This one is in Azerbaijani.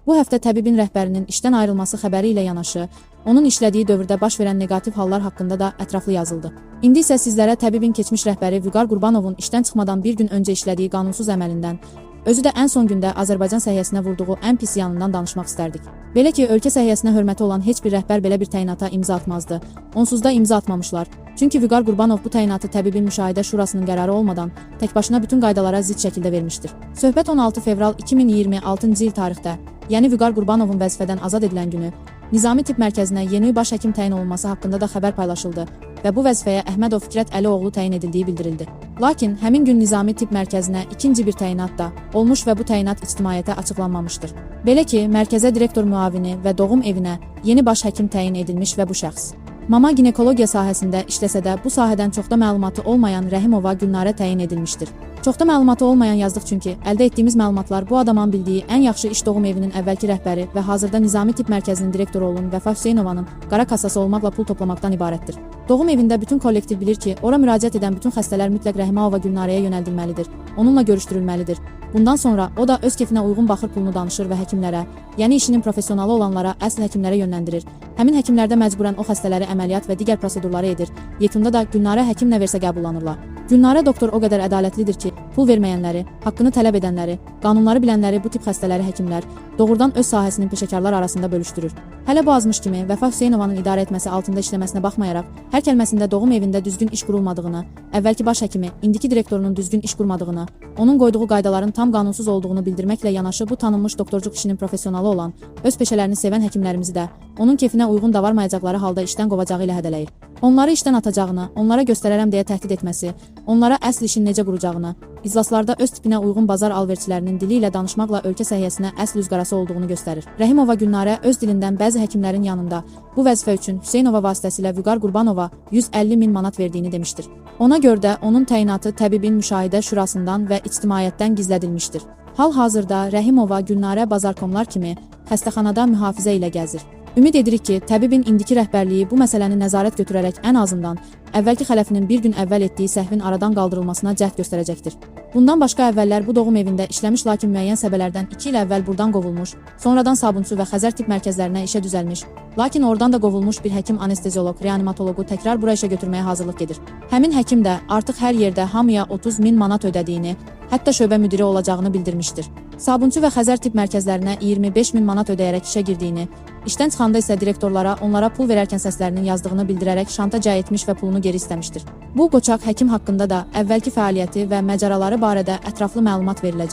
Bu həftə təbibin rəhbərinin işdən ayrılması xəbəri ilə yanaşı, onun işlədiyi dövrdə baş verən neqativ hallar haqqında da ətraflı yazıldı. İndi isə sizlərə təbibin keçmiş rəhbəri Vüqar Qurbanovun işdən çıxmadan bir gün öncə işlədiyi qanunsuz əməlindən, özü də ən son gündə Azərbaycan səhiyyəsinə vurduğu ən pis yanından danışmaq istərdik. Belə ki, ölkə səhiyyəsinə hörməti olan heç bir rəhbər belə bir təyinata imza atmazdı. Onsuz da imza atmamışlar. Çünki Vüqar Qurbanov bu təyinatı təbibin müşahidə şurasının qərarı olmadan təkbaşına bütün qaydalara zidd şəkildə vermişdir. Söhbət 16 fevral 2026-cı il tarixdə, yəni Vüqar Qurbanovun vəzifədən azad edilən günü, Nizami Tibb Mərkəzinə yeni baş həkim təyin olunması haqqında da xəbər paylaşıldı və bu vəzifəyə Əhmədov Fikrət Əlioğlu təyin edildiyi bildirildi. Lakin həmin gün Nizami Tibb Mərkəzinə ikinci bir təyinat da olmuş və bu təyinat ictimaiyyətə açıqlanmamışdır. Belə ki, mərkəzə direktor müavini və doğum evinə yeni baş həkim təyin edilmiş və bu şəxs mama ginekologiya sahəsində işləsə də bu sahədən çoxda məlumatı olmayan Rəhimova Gülnarə təyin edilmişdir. Çoxda məlumatı olmayan yazdıq çünki əldə etdiyimiz məlumatlar bu adamın bildiyi ən yaxşı iş doğum evinin əvvəlki rəhbəri və hazırda Nizami Tibb Mərkəzinin direktoru olan Vəfa Hüseynovanın qara kassası olmaqla pul toplamaqdan ibarətdir. Doğum evində bütün kollektiv bilir ki, ora müraciət edən bütün xəstələr mütləq Rəhimova Gülnarəyə yönəldilməlidir, onunla görüşdürülməlidir. Bundan sonra o da öz kefinə uyğun baxır pulunu danışır və həkimlərə, yəni işinin professionalı olanlara, əsl həkimlərə yönləndirir. Həmin həkimlərdə məcburən o xəstələri əməliyyat və digər prosedurları edir. Yekunda da Gülnarə həkim nə versə qəbullanırlar. Gülnarə doktor o qədər ədalətlidir ki, pul verməyənləri, haqqını tələb edənləri, qanunları bilənləri bu tip xəstələri həkimlər doğrudan öz sahəsinin peşəkarlar arasında bölüşdürür. Hələ bu azmış kimi Vəfa Hüseynovanın idarə etməsi altında işləməsinə baxmayaraq, hər kəlməsində doğum evində düzgün iş qurulmadığını, əvvəlki baş həkimi, indiki direktorunun düzgün iş qurmadığını, onun qoyduğu qaydaların tam qanunsuz olduğunu bildirməklə yanaşı bu tanınmış doktorcuq işinin professionalı olan, öz peşələrini sevən həkimlərimizi də onun kefinə uyğun davarmayacaqları halda işdən qovacağı ilə hədələyir. Onları işdən atacağını, onlara göstərərəm deyə təhdid etməsi, onlara əsl işin necə quracağını, iclaslarda öz tipinə uyğun bazar alverçilərinin dili ilə danışmaqla ölkə səhiyyəsinə əsl üzqarası olduğunu göstərir. Rəhimova Gülnarə öz dilindən bəzi həkimlərin yanında bu vəzifə üçün Hüseynova vasitəsilə Vüqar Qurbanova 150 min manat verdiyini demişdir. Ona görə də onun təyinatı təbibin müşahidə şurasından və ictimaiyyətdən gizlədilmişdir. Hal-hazırda Rəhimova Gülnarə Bazarkomlar kimi xəstəxanada mühafizə ilə gəzir. Ümid edirik ki, təbibin indiki rəhbərliyi bu məsələni nəzarət götürərək ən azından əvvəlki xələfinin bir gün əvvəl etdiyi səhvin aradan qaldırılmasına cəhd göstərəcəkdir. Bundan başqa əvvəllər bu doğum evində işləmiş, lakin müəyyən səbəblərdən 2 il əvvəl buradan qovulmuş, sonradan Sabunçu və Xəzər tibb mərkəzlərinə işə düzəlmiş, lakin oradan da qovulmuş bir həkim anestezioloq, reanimatoloqu təkrar bura işə götürməyə hazırlıq gedir. Həmin həkim də artıq hər yerdə hamıya 30 min manat ödədiyini, hətta şöbə müdiri olacağını bildirmişdir. Sabunçu və Xəzər tibb mərkəzlərinə 25 min manat ödəyərək işə girdiyini, işdən çıxanda isə direktorlara onlara pul verərkən səslərinin yazdığını bildirərək şantaja etmiş və pulunu geri istəmişdir. Bu qoçaq həkim haqqında da əvvəlki fəaliyyəti və məcəraları barədə ətraflı məlumat veriləcək.